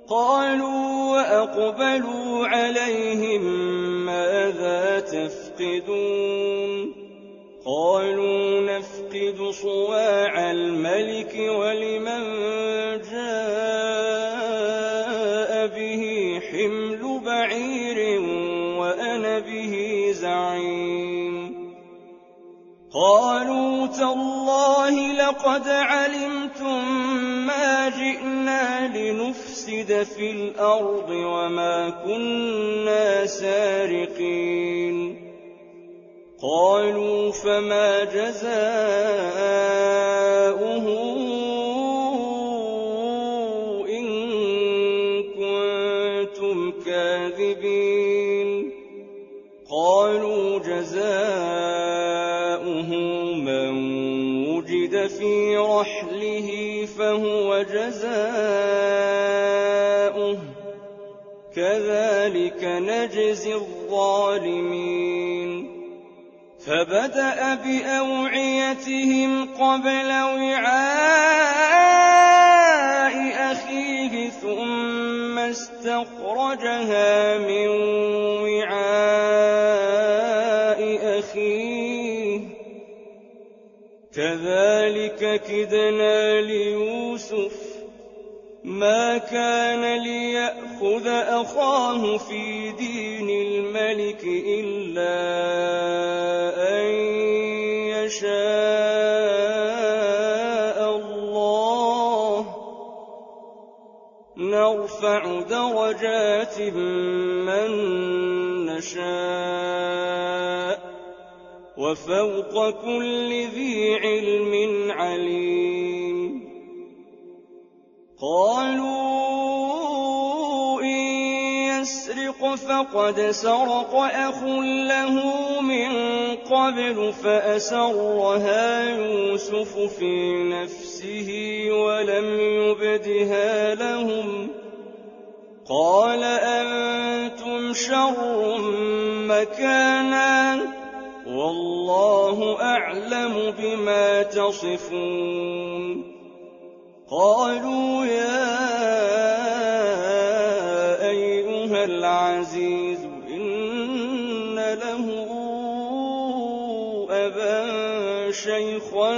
قالوا وأقبلوا عليهم ماذا تفقدون قالوا نفقد صواع الملك ولمن جاء به حمل بعير وأنا به زعيم قالوا تالله لقد علمتم ما جئنا لنفسد في الأرض وما كنا سارقين قالوا فما جزاؤه إن كنتم كاذبين قالوا جزاؤه من وجد في رحله فهو جزاؤه كذلك نجزي الظالمين فبدأ بأوعيتهم قبل وعاء أخيه ثم استخرجها من وعاء أخيه كذلك كدنا ليوسف ما كان ليأخذ أخاه في دين الملك إلا أن يشاء الله نرفع درجات من نشاء وفوق كل ذي علم عليم قالوا إن يسرق فقد سرق أخ له من قبل فأسرها يوسف في نفسه ولم يبدها لهم قال أنتم شر مكانا والله أعلم بما تصفون قالوا يا أيها العزيز إن له أبا شيخا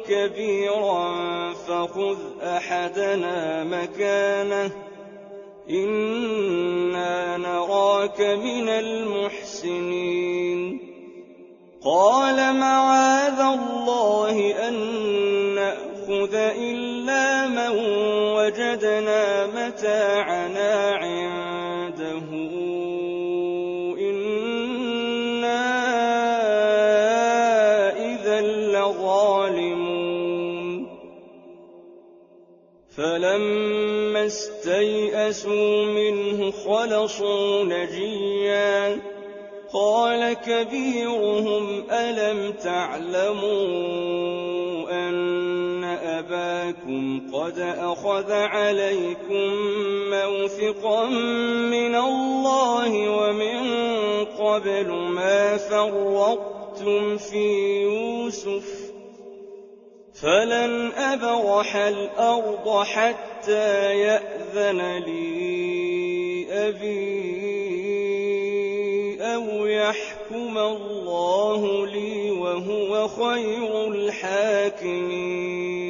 كبيرا فخذ أحدنا مكانه إنا نراك من المحسنين قال معاذ الله أن نأخذ إلا من وجدنا متاعنا عنده إنا إذا لظالمون فلما استيئسوا منه خلصوا نجيا قال كبيرهم ألم تعلموا أن أباكم قد أخذ عليكم موثقا من الله ومن قبل ما فرطتم في يوسف فلن أبرح الأرض حتى يأذن لي أبي أو يحكم الله لي وهو خير الحاكمين